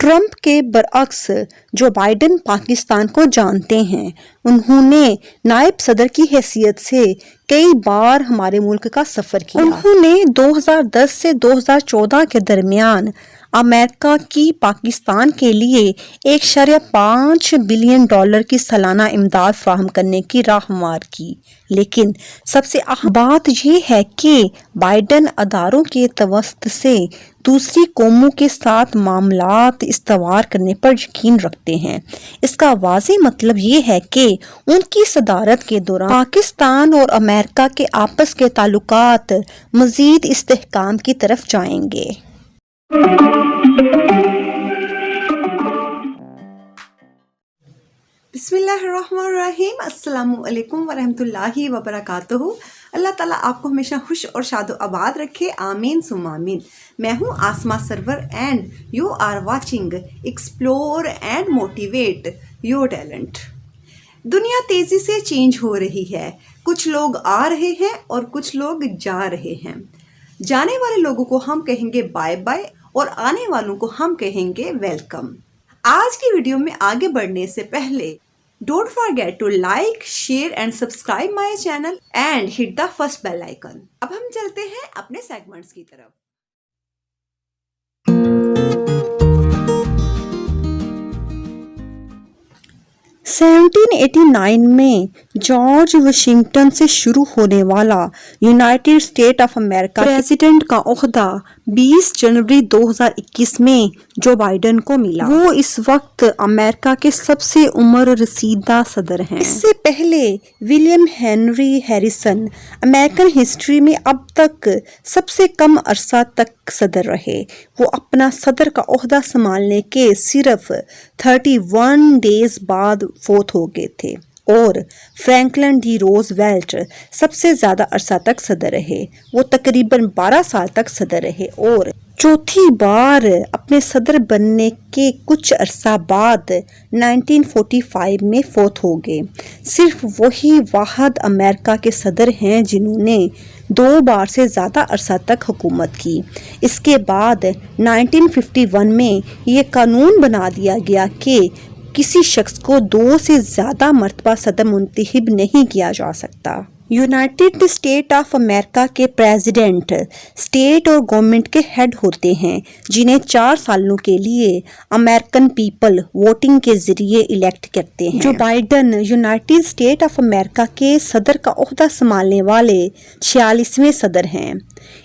Trump کے برعکس Joe Biden Pakistan کو جانتے ہیں، انہوں نے نائب صدر کی حیثیت سے کئی بار ہمارے ملک کا سفر کیا۔ انہوں نے 2010 سے 2014 کے درمیان امریکہ کی پاکستان کے لیے $1.5 بلین کی سالانہ امداد فراہم کرنے کی راہ ہموار کی، لیکن سب سے اہم بات یہ ہے کہ بائیڈن اداروں کے توسط سے دوسری قوموں کے ساتھ معاملات استوار کرنے پر یقین رکھتے ہیں۔ اس کا واضح مطلب یہ ہے کہ ان کی صدارت کے دوران پاکستان اور امریکہ کے آپس کے تعلقات مزید استحکام کی طرف جائیں گے۔ بسم اللہ الرحمن الرحیم۔ السلام علیکم ورحمۃ اللہ وبرکاتہ۔ اللہ تعالیٰ آپ کو ہمیشہ خوش اور شاد و آباد رکھے، آمین ثم آمین۔ میں ہوں Asma Sarwar and you are watching explore and motivate your talent. دنیا تیزی سے چینج ہو رہی ہے، کچھ لوگ آ رہے ہیں اور کچھ لوگ جا رہے ہیں۔ جانے والے لوگوں کو ہم کہیں گے بائے بائے اور آنے والوں کو ہم کہیں گے ویلکم۔ آج کی ویڈیو میں آگے بڑھنے سے پہلے don't forget to like, share and subscribe my channel and hit the first bell icon۔ اب ہم چلتے ہیں اپنے سیگمنٹس کی طرف۔ 1789 میں جارج واشنگٹن سے شروع ہونے والا United state of America president کا عہدہ 20 جنوری 2021 میں جو بائیڈن کو ملا۔ وہ اس وقت امریکہ کے سب سے عمر رسیدہ صدر ہیں۔ اس سے پہلے William Henry Harrison American history میں اب تک سب سے کم عرصہ تک صدر رہے۔ وہ اپنا صدر کا عہدہ سنبھالنے کے صرف 31 ڈیز بعد فوت ہو گئے تھے، اور فرینکلن ڈی روز ویلٹ سب سے زیادہ عرصہ تک صدر رہے۔ وہ تقریباً 12 سال تک صدر رہے اور چوتھی بار اپنے صدر بننے کے کچھ عرصہ بعد 1945 میں فوت ہو گئے۔ صرف وہی واحد امریکہ کے صدر ہیں جنہوں نے 2 بار سے زیادہ عرصہ تک حکومت کی۔ اس کے بعد 1951 میں یہ قانون بنا دیا گیا کہ کسی شخص کو 2 سے زیادہ مرتبہ صدر منتخب نہیں کیا جا سکتا۔ یونائٹڈ اسٹیٹ آف امریکہ کے پریزیڈنٹ اسٹیٹ اور گورنمنٹ کے ہیڈ ہوتے ہیں، جنہیں 4 سالوں کے لیے امریکن پیپل ووٹنگ کے ذریعے الیکٹ کرتے ہیں۔ Joe Biden United state of America کے صدر کا عہدہ سنبھالنے والے 46ویں صدر ہیں۔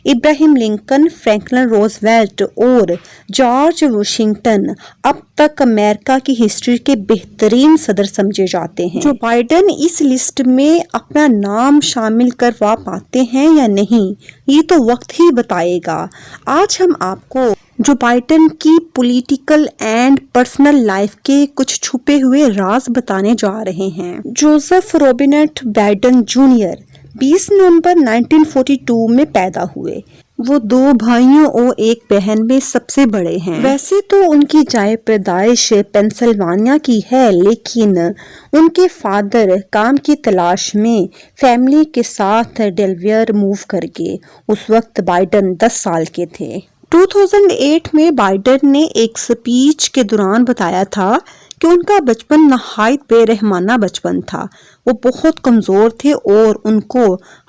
ابراہیم لنکن، فرینکلن روز ویلٹ اور جارج واشنگٹن اب تک امریکہ کی ہسٹری کے بہترین صدر سمجھے جاتے ہیں۔ جو بائیڈن اس لسٹ میں اپنا نام شامل کروا پاتے ہیں یا نہیں، یہ تو وقت ہی بتائے گا۔ آج ہم آپ کو جو بائیڈن کی پولیٹیکل اینڈ پرسنل لائف کے کچھ چھپے ہوئے راز بتانے جا رہے ہیں۔ جوزف روبینٹ بائیڈن جونیئر 20 نومبر 1942 میں پیدا ہوئے۔ وہ 2 بھائیوں اور 1 بہن میں سب سے بڑے ہیں۔ ویسے تو ان کی جائے پیدائش پینسلوانیا کی ہے، لیکن ان کے فادر کام کی تلاش میں فیملی کے ساتھ ڈیلاویئر موو کر گئے۔ اس وقت بائیڈن 10 سال کے تھے۔ 2008 میں بائیڈن نے ایک سپیچ کے دوران بتایا تھا کہ ان کا بچپن نہایت بے رحمانہ بچپن تھا۔ وہ بہت کمزور تھے اور ان کو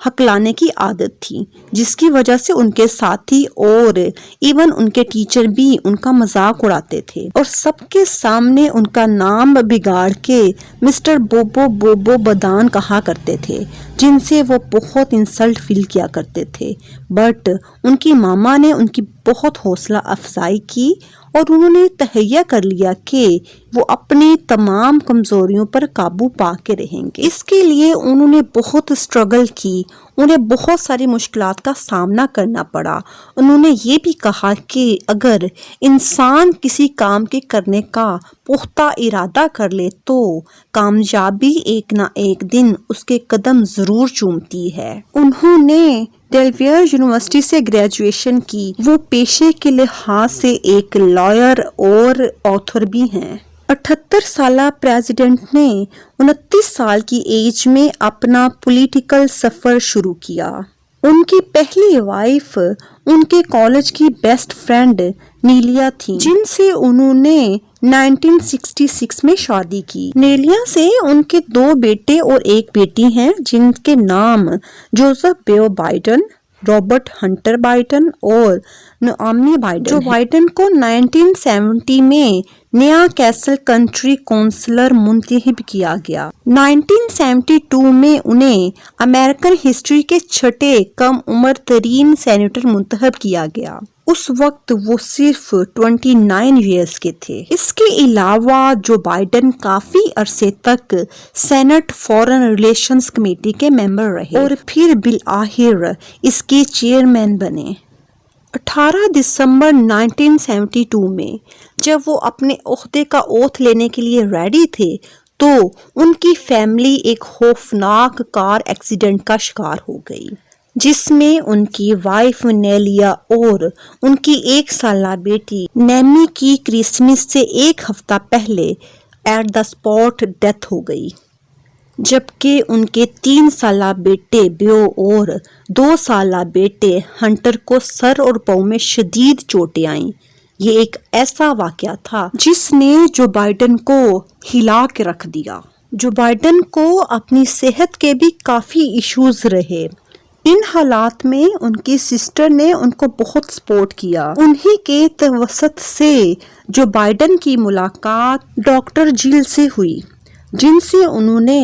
ہکلانے کی عادت تھی، جس کی وجہ سے ان کے ساتھی اور ایون ان کے ٹیچر بھی ان کا مذاق اڑاتے تھے اور سب کے سامنے ان کا نام بگاڑ کے مسٹر بوبو بدان کہا کرتے تھے، جن سے وہ بہت انسلٹ فیل کیا کرتے تھے۔ بٹ ان کی ماما نے ان کی بہت حوصلہ افزائی کی اور انہوں نے تہیہ کر لیا کہ وہ اپنی تمام کمزوریوں پر قابو پا کے رہیں گے۔ اس کے لیے انہوں نے بہت اسٹرگل کی، انہیں بہت ساری مشکلات کا سامنا کرنا پڑا۔ انہوں نے یہ بھی کہا کہ اگر انسان کسی کام کے کرنے کا پختہ ارادہ کر لے تو کامیابی ایک نہ ایک دن اس کے قدم ضرور چومتی ہے۔ انہوں نے ڈیلاویئر یونیورسٹی سے گریجویشن کی۔ وہ پیشے کے لحاظ سے ایک لائر اور آتھر بھی ہیں۔ 78 سالہ پریزیڈنٹ نے 29 سال کی ایج میں اپنا پولیٹیکل سفر شروع کیا۔ ان کی پہلی وائف ان کے کالج کی بیسٹ فرینڈ نیلیا تھی، جن سے انہوں نے 1966 میں شادی کی۔ نیلیا سے ان کے 2 بیٹے اور 1 بیٹی ہیں، جن کے نام Joseph Beau Biden, Robert Hunter Biden اور نعومی بائیڈن۔ جو بائیڈن کو 1970 میں نیا کیسل کنٹری کونسلر منتخب کیا گیا۔ 1972 میں انہیں امریکن ہسٹری کے 6 کم عمر ترین سینیٹر منتخب کیا گیا۔ اس وقت وہ صرف 29 ایئرز کے تھے۔ اس کے علاوہ جو بائیڈن کافی عرصے تک سینٹ فارن ریلیشنز کمیٹی کے ممبر رہے اور پھر بالآخر اس کے چیئرمین بنے۔ 18 دسمبر 1972 میں جب وہ اپنے عہدے کا اوتھ لینے کے لیے ریڈی تھے تو ان کی فیملی ایک خوفناک کار ایکسیڈنٹ کا شکار ہو گئی، جس میں ان کی وائف نیلیا اور ان کی 1 سالہ بیٹی نیمی کی کرسمس سے 1 ہفتہ پہلے ایٹ دا اسپاٹ ڈیتھ ہو گئی، جبکہ ان کے 3 سالہ بیٹے بیو اور 2 سالہ بیٹے ہنٹر کو سر اور پاؤں میں شدید چوٹیں آئیں۔ یہ ایک ایسا واقعہ تھا جس نے جو بائیڈن کو ہلا کے رکھ دیا۔ جو بائیڈن کو اپنی صحت کے بھی کافی ایشوز رہے۔ ان حالات میں ان کی سسٹر نے ان کو بہت سپورٹ کیا۔ انہی کے توسط سے جو بائیڈن کی ملاقات ڈاکٹر جیل سے ہوئی، جن سے انہوں نے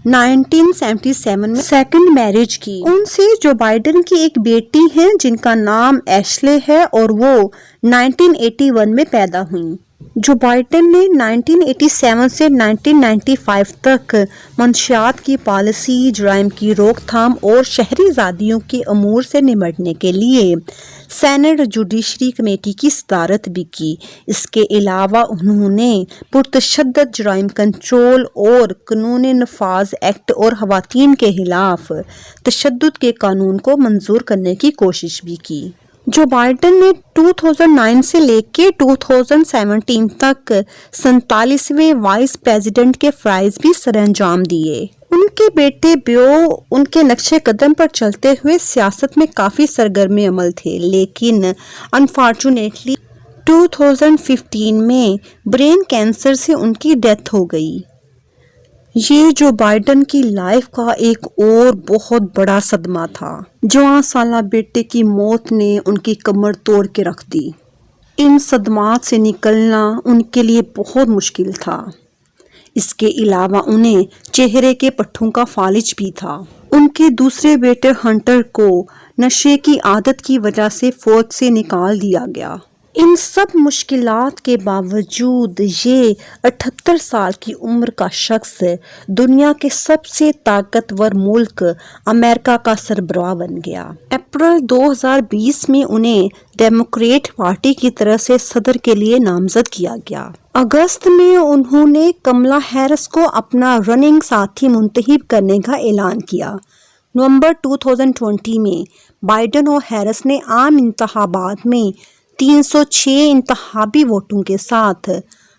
1977 میں سیکنڈ میرج کی۔ ان سے جو بائیڈن کی ایک بیٹی ہے جن کا نام ایشلے ہے اور وہ 1981 میں پیدا ہوئیں۔ جو بائیڈن نے 1987 سے 1995 تک منشیات کی پالیسی، جرائم کی روک تھام اور شہری آزادیوں کے امور سے نمٹنے کے لیے سینٹ جوڈیشری کمیٹی کی صدارت بھی کی۔ اس کے علاوہ انہوں نے پرتشدد جرائم کنٹرول اور قانون نفاذ ایکٹ اور خواتین کے خلاف تشدد کے قانون کو منظور کرنے کی کوشش بھی کی۔ جو بائیڈن نے 2009 سے لے کے 2017 تک 47ویں وائس پریزیڈنٹ کے فرائض بھی سر انجام دیے۔ ان کے بیٹے بیو ان کے نقش قدم پر چلتے ہوئے سیاست میں کافی سرگرم عمل تھے، لیکن انفارچونیٹلی 2015 میں برین کینسر سے ان کی ڈیتھ ہو گئی۔ یہ جو بائیڈن کی لائف کا ایک اور بہت بڑا صدمہ تھا۔ جوان سالہ بیٹے کی موت نے ان کی کمر توڑ کے رکھ دی۔ ان صدمات سے نکلنا ان کے لیے بہت مشکل تھا۔ اس کے علاوہ انہیں چہرے کے پٹھوں کا فالج بھی تھا۔ ان کے دوسرے بیٹے ہنٹر کو نشے کی عادت کی وجہ سے فوج سے نکال دیا گیا۔ ان سب مشکلات کے باوجود یہ 78 سال کی عمر کا شخص دنیا کے سب سے طاقتور ملک امریکہ کا سربراہ بن گیا۔ اپریل 2020 میں انہیں ڈیموکریٹ پارٹی کی طرف سے صدر کے لیے نامزد کیا گیا۔ اگست میں انہوں نے کملا ہیرس کو اپنا رننگ ساتھی منتخب کرنے کا اعلان کیا۔ نومبر 2020 میں بائیڈن اور ہیرس نے عام انتخابات میں 306 انتخابی ووٹوں کے ساتھ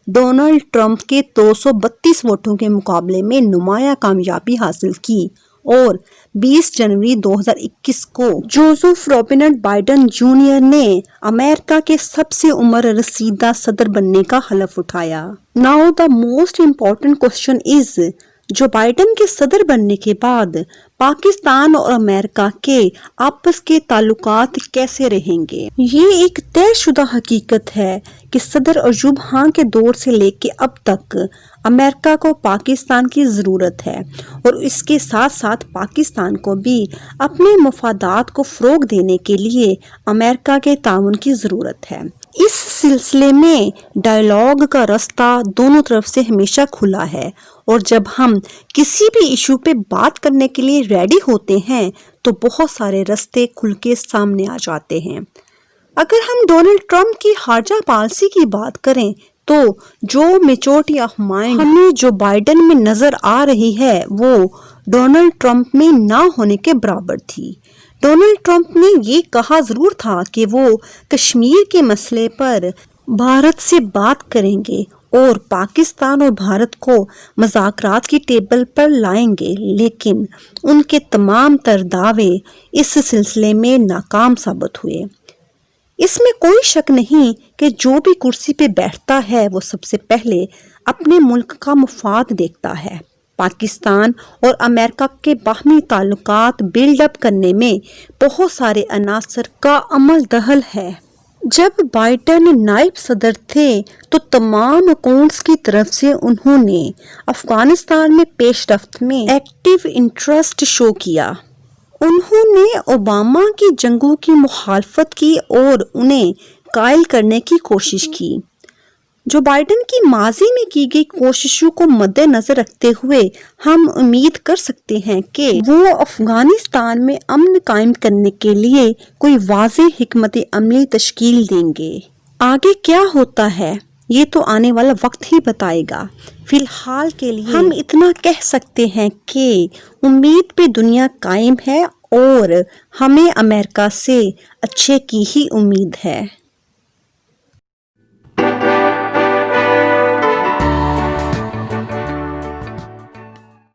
ڈونلڈ ٹرمپ کے 232 ووٹوں کے مقابلے میں نمایاں کامیابی حاصل کی اور 20 جنوری 2021 کو جوزف رابرٹ بائیڈن جونیئر نے امریکہ کے سب سے عمر رسیدہ صدر بننے کا حلف اٹھایا۔ Now the most important question is Joe Biden کے صدر بننے کے بعد پاکستان اور امریکہ کے آپس کے تعلقات کیسے رہیں گے؟ یہ ایک طے شدہ حقیقت ہے کہ صدر ایوب خان کے دور سے لے کے اب تک امریکہ کو پاکستان کی ضرورت ہے اور اس کے ساتھ ساتھ پاکستان کو بھی اپنے مفادات کو فروغ دینے کے لیے امریکہ کے تعاون کی ضرورت ہے۔ اس سلسلے میں ڈائیلاگ کا رستہ دونوں طرف سے ہمیشہ کھلا ہے اور جب ہم کسی بھی ایشو پہ بات کرنے کے لیے ریڈی ہوتے ہیں تو بہت سارے رستے کھل کے سامنے آ جاتے ہیں۔ اگر ہم ڈونلڈ ٹرمپ کی خارجہ پالیسی کی بات کریں تو جو میچورٹی آف مائنڈ ہمیں جو بائیڈن میں نظر آ رہی ہے وہ ڈونلڈ ٹرمپ میں نہ ہونے کے برابر تھی۔ ڈونلڈ ٹرمپ نے یہ کہا ضرور تھا کہ وہ کشمیر کے مسئلے پر بھارت سے بات کریں گے اور پاکستان اور بھارت کو مذاکرات کی ٹیبل پر لائیں گے، لیکن ان کے تمام تر دعوے اس سلسلے میں ناکام ثابت ہوئے۔ اس میں کوئی شک نہیں کہ جو بھی کرسی پہ بیٹھتا ہے وہ سب سے پہلے اپنے ملک کا مفاد دیکھتا ہے۔ پاکستان اور امریکہ کے باہمی تعلقات بلڈ اپ کرنے میں بہت سارے عناصر کا عمل دخل ہے۔ جب بائیڈن نائب صدر تھے تو تمام اکاؤنٹس کی طرف سے انہوں نے افغانستان میں پیش رفت میں ایکٹیو انٹرسٹ شو کیا۔ انہوں نے اوباما کی جنگوں کی مخالفت کی اور انہیں قائل کرنے کی کوشش کی۔ جو بائیڈن کی ماضی میں کی گئی کوششوں کو مد نظر رکھتے ہوئے ہم امید کر سکتے ہیں کہ وہ افغانستان میں امن قائم کرنے کے لیے کوئی واضح حکمت عملی تشکیل دیں گے۔ آگے کیا ہوتا ہے یہ تو آنے والا وقت ہی بتائے گا۔ فی الحال کے لیے ہم اتنا کہہ سکتے ہیں کہ امید پہ دنیا قائم ہے اور ہمیں امریکہ سے اچھے کی ہی امید ہے۔